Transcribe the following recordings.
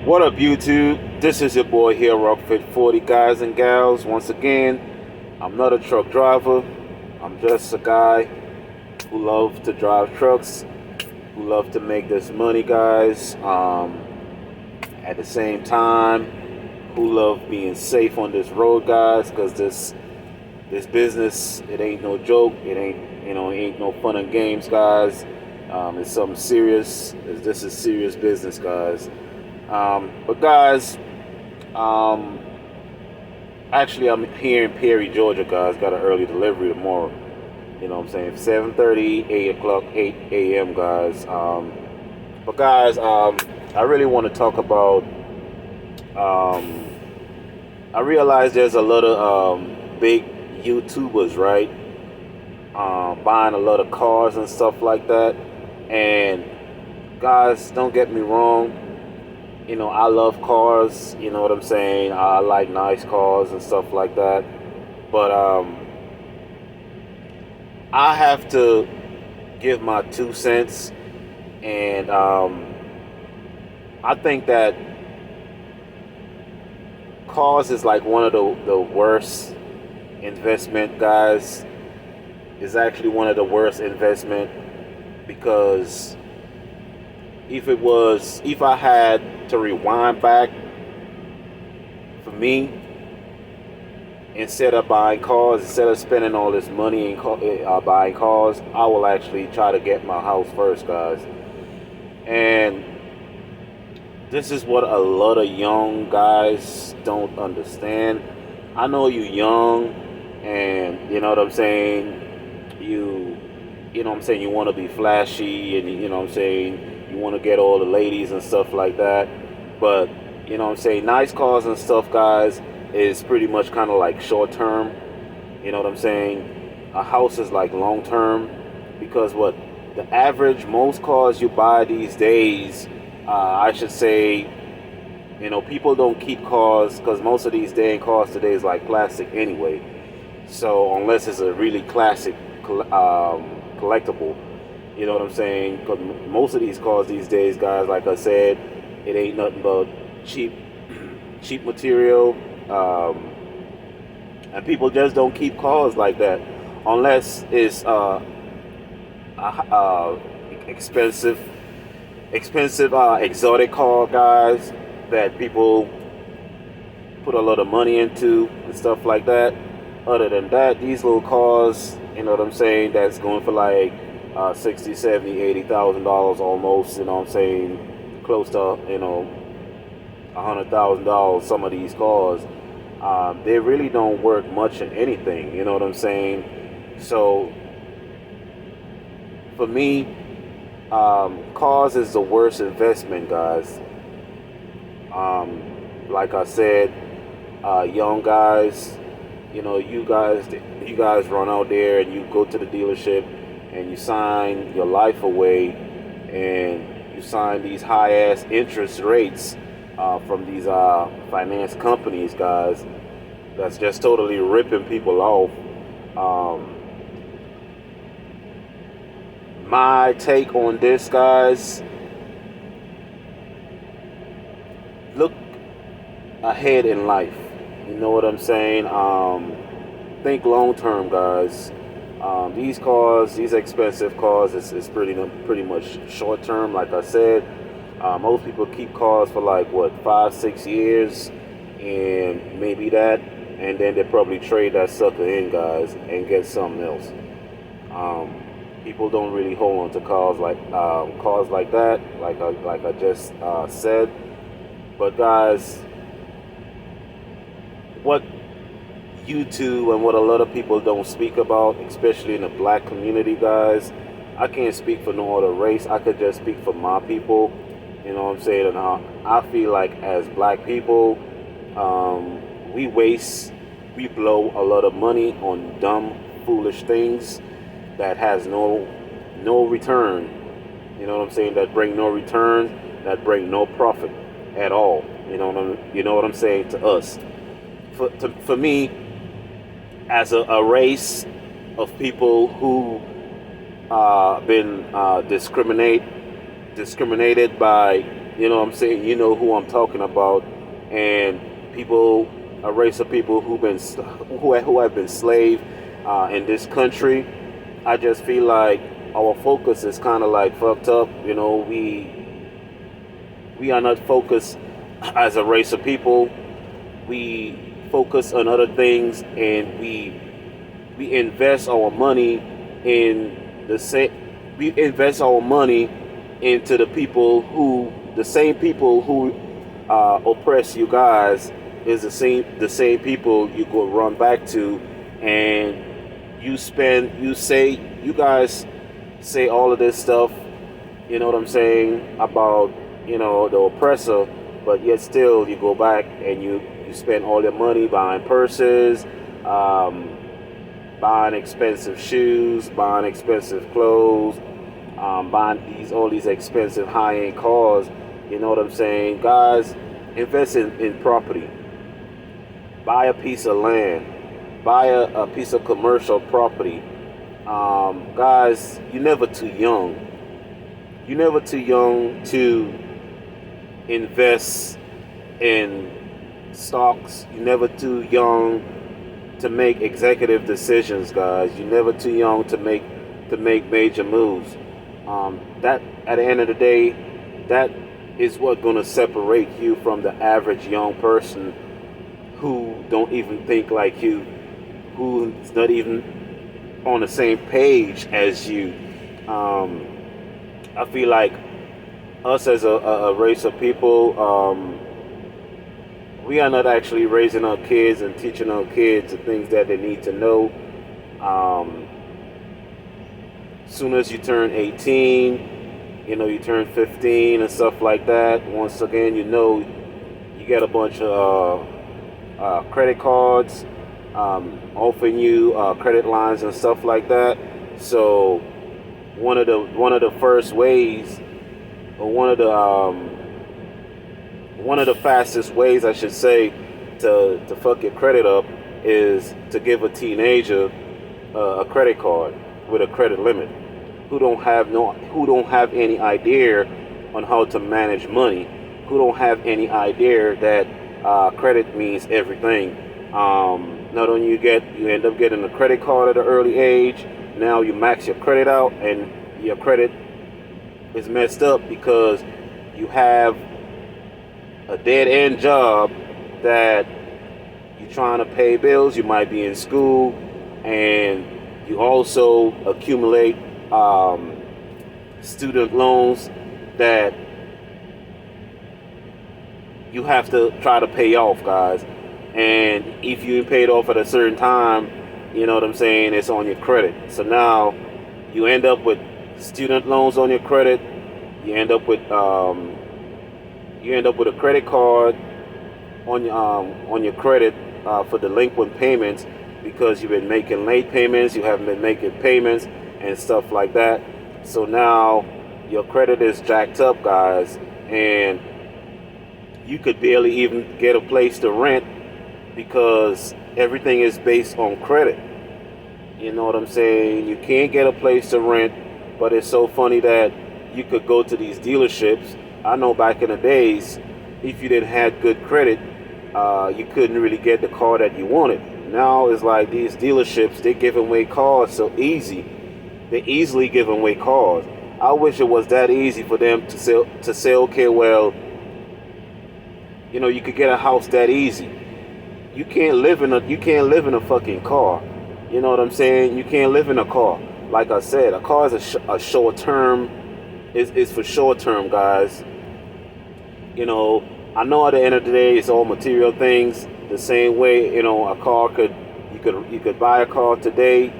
What up, YouTube? This is your boy here, Rockfit 40 guys and gals. Once again, I'm not a truck driver. I'm just a guy who loves to drive trucks, who love to make this money, guys. At the same time, who love being safe on this road, guys, because this business, it ain't no joke. It ain't no fun and games, guys. It's something serious. This is serious business, guys. But guys, um, actually, I'm here in Perry, Georgia, guys. Got an early delivery tomorrow. You know what I'm saying? 7:30, 8 o'clock, 8 a.m., guys. But guys, I really want to talk about. Um, I realize there's a lot of big YouTubers, right? Buying a lot of cars and stuff like that. And guys, don't get me wrong. I love cars. You know what I'm saying? I like nice cars and stuff like that. But I have to give my 2 cents, and I think that cars is like one of the worst investment, guys. Is actually one of the worst investment because if I had to rewind back, for me, instead of spending all this money in buying cars, I will actually try to get my house first, guys. And this is what a lot of young guys don't understand. I know you young, and you know what I'm saying. You know what I'm saying. You want to be flashy, and you know what I'm saying. You want to get all the ladies and stuff like that. But you know what I'm saying. Nice cars and stuff, guys, is pretty much kind of like short term. You know what I'm saying? A house is like long term because what the average most cars you buy these days, I should say, people don't keep cars because most of these dang cars today is like plastic anyway. So unless it's a really classic collectible, you know what I'm saying? Because most of these cars these days, guys, like I said, it ain't nothing but cheap, cheap material. Um, and people just don't keep cars like that unless it's expensive, exotic car, guys, that people put a lot of money into and stuff like that. Other than that, these little cars, you know what I'm saying, that's going for like 60, 70, $80,000 almost, you know what I'm saying, close to, $100,000, some of these cars, they really don't work much in anything, you know what I'm saying? So for me, cars is the worst investment, guys. Like I said, young guys, you guys run out there and you go to the dealership and you sign your life away, and you sign these high ass interest rates from these finance companies, guys. That's just totally ripping people off. Um, my take on this, guys, look ahead in life. You know what I'm saying? Think long term, guys. These cars, these expensive cars, is pretty much short term. Like I said, most people keep cars for like what 5 6 years, and maybe that, and then they probably trade that sucker in, guys, and get something else. Um, People don't really hold on to cars like that, like I just said. But guys, what YouTube and what a lot of people don't speak about, especially in the black community, guys. I can't speak for no other race. I could just speak for my people. You know what I'm saying? And I feel like as black people, we blow a lot of money on dumb, foolish things that has no return. You know what I'm saying? That bring no return, that bring no profit at all. You know what I'm saying to us. For me, as a race of people who been discriminated by You know what I'm saying? You know who I'm talking about. And people, a race of people who have been slave in this country. I just feel like our focus is kind of like fucked up. You know, we are not focused as a race of people. We focus on other things, and we invest our money in we invest our money into the same people who oppress you guys is the same people you go run back to, and you guys say all of this stuff, you know what I'm saying, about, the oppressor, but yet still you go back and you spend all your money buying purses, buying expensive shoes, buying expensive clothes, buying all these expensive high-end cars. You know what I'm saying? Guys, invest in property. Buy a piece of land. Buy a piece of commercial property. Guys, you're never too young. You're never too young to invest in stocks. You're never too young to make executive decisions, guys. You're never too young to make major moves. That at the end of the day, that is what's gonna separate you from the average young person who don't even think like you, who's not even on the same page as you. I feel like us as a race of people, we are not actually raising our kids and teaching our kids the things that they need to know. Soon as you turn 18, you turn 15 and stuff like that. Once again, you get a bunch of credit cards offering you credit lines and stuff like that. So one of the first ways, or one of the fastest ways, I should say, to fuck your credit up is to give a teenager a credit card with a credit limit, who don't have any idea on how to manage money, who don't have any idea that credit means everything. Not only you end up getting a credit card at an early age. Now you max your credit out, and your credit is messed up because you have a dead end job that you're trying to pay bills. You might be in school, and you also accumulate student loans that you have to try to pay off, guys. And if you paid off at a certain time, you know what I'm saying, it's on your credit. So now you end up with student loans on your credit. You end up with a credit card on your credit for delinquent payments, because you've been making late payments, you haven't been making payments and stuff like that. So now your credit is jacked up, guys, and you could barely even get a place to rent because everything is based on credit. You know what I'm saying? You can't get a place to rent, but it's so funny that you could go to these dealerships. I know back in the days, if you didn't have good credit, you couldn't really get the car that you wanted. Now it's like these dealerships, they give away cars so easy. They easily give away cars. I wish it was that easy for them to say, okay, well, you could get a house that easy. You can't live in a fucking car. You know what I'm saying? You can't live in a car. Like I said, a car is a short term. It's for short term, guys. I know at the end of the day, it's all material things. The same way, a car you could buy a car today,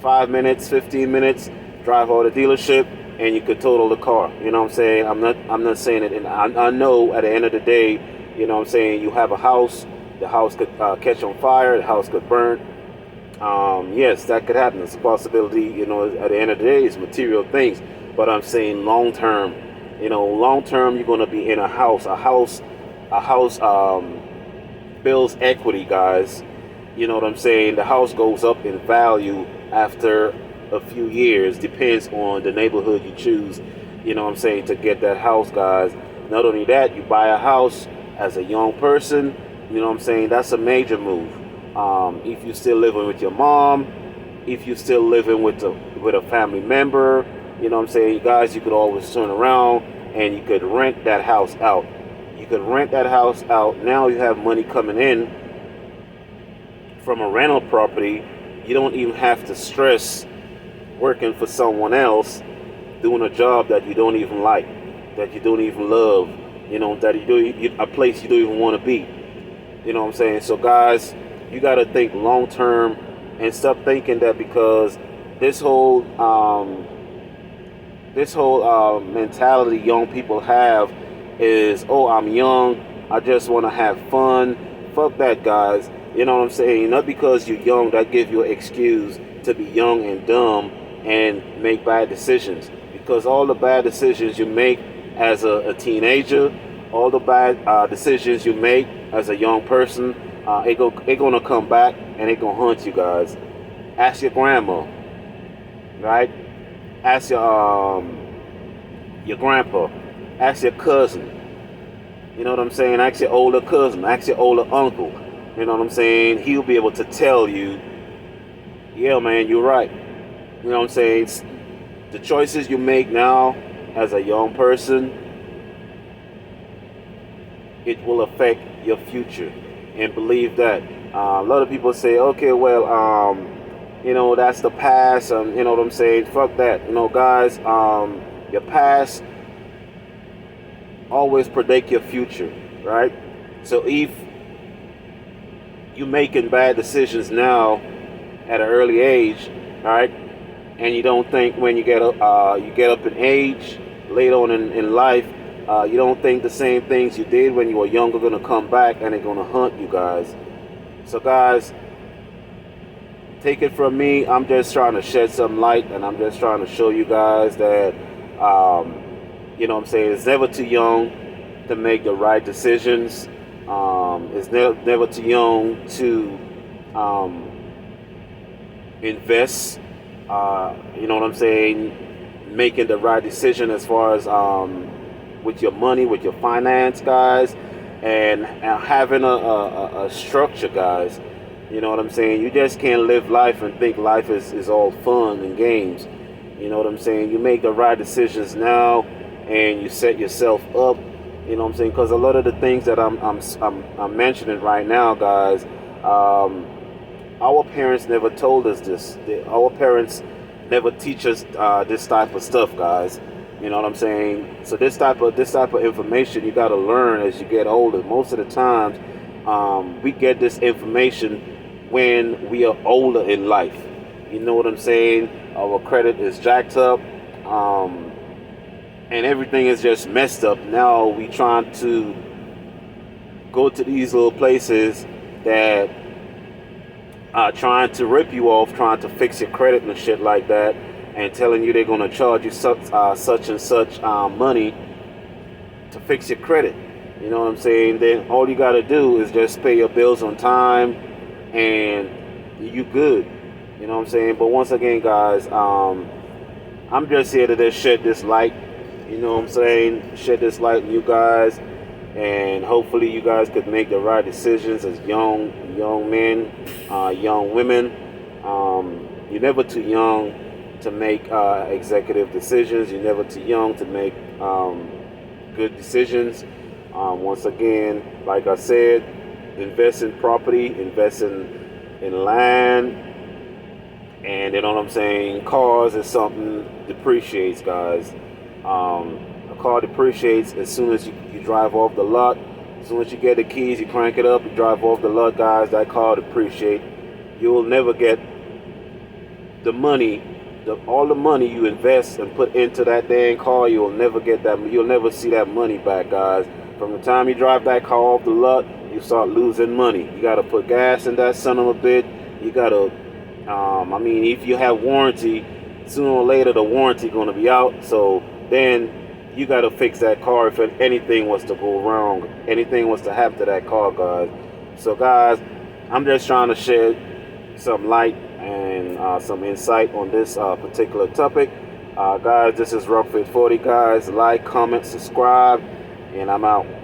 5 minutes, 15 minutes, drive out the dealership, and you could total the car. You know what I'm saying? I'm not saying it, and I know at the end of the day, you know what I'm saying, you have a house, the house could catch on fire, the house could burn. Yes, that could happen. It's a possibility. At the end of the day, it's material things. But I'm saying long term. Long term, you're gonna be in a house. A house builds equity, guys. You know what I'm saying? The house goes up in value after a few years. Depends on the neighborhood you choose. You know what I'm saying, to get that house, guys. Not only that, you buy a house as a young person. You know what I'm saying? That's a major move. If you're still living with your mom, if you're still living with a family member, you know what I'm saying, guys, you could always turn around and you could rent that house out. You could rent that house out. Now you have money coming in from a rental property. You don't even have to stress working for someone else, doing a job that you don't even like, that you don't even love, that a place you don't even want to be. You know what I'm saying? So guys, you got to think long term and stop thinking that because this whole mentality young people have is, oh, I'm young, I just want to have fun. Fuck that, guys. You know what I'm saying? Not because you're young that gives you an excuse to be young and dumb and make bad decisions. Because all the bad decisions you make as a teenager, all the bad decisions you make as a young person, it gonna come back and it gonna haunt you, guys. Ask your grandma, right? Ask your grandpa. Ask your cousin. You know what I'm saying? Ask your older cousin. Ask your older uncle. You know what I'm saying? He'll be able to tell you, yeah, man, you're right. You know what I'm saying? The choices you make now as a young person, it will affect your future. And believe that. A lot of people say, okay, well, that's the past. You know what I'm saying? Fuck that. Guys, your past always predict your future, right? So if you're making bad decisions now at an early age, right, and you don't think when you get up in age, later on in life, you don't think the same things you did when you were younger going to come back and they're going to haunt you, guys. So guys, take it from me, I'm just trying to shed some light, and I'm just trying to show you guys that you know what I'm saying, it's never too young to make the right decisions. It's never too young to invest. You know what I'm saying? Making the right decision as far as with your money, with your finance, guys, and having a structure, guys. You know what I'm saying? You just can't live life and think life is all fun and games. You know what I'm saying? You make the right decisions now, and you set yourself up. You know what I'm saying? Because a lot of the things that I'm mentioning right now, guys, our parents never told us this. Our parents never teach us this type of stuff, guys. You know what I'm saying? So this type of information you got to learn as you get older. Most of the times, we get this information when we are older in life. You know what I'm saying? Our credit is jacked up, and everything is just messed up. Now we trying to go to these little places that are trying to rip you off, trying to fix your credit and shit like that, and telling you they're going to charge you such and such money to fix your credit. You know what I'm saying? Then all you got to do is just pay your bills on time, and you good. You know what I'm saying? But once again, guys, I'm just here to just shed this light. You know what I'm saying? Shed this light on you guys, and hopefully you guys could make the right decisions as young men, young women. You're never too young to make executive decisions. You're never too young to make good decisions. Once again, like I said, invest in property, invest in land, and you know what I'm saying, cars is something depreciates, guys. A car depreciates as soon as you drive off the lot. As soon as you get the keys, you crank it up, you drive off the lot, guys, that car depreciates. You will never get the money, all the money you invest and put into that dang car. You'll never get that. You'll never see that money back, guys. From the time you drive that car off the lot, you start losing money. You got to put gas in that son of a bit. You got to, if you have warranty, sooner or later the warranty going to be out. So then you got to fix that car if anything was to go wrong, anything was to happen to that car, guys. So guys, I'm just trying to shed some light and some insight on this particular topic. Guys, this is Rockfit 40, guys. Like, comment, subscribe, and I'm out.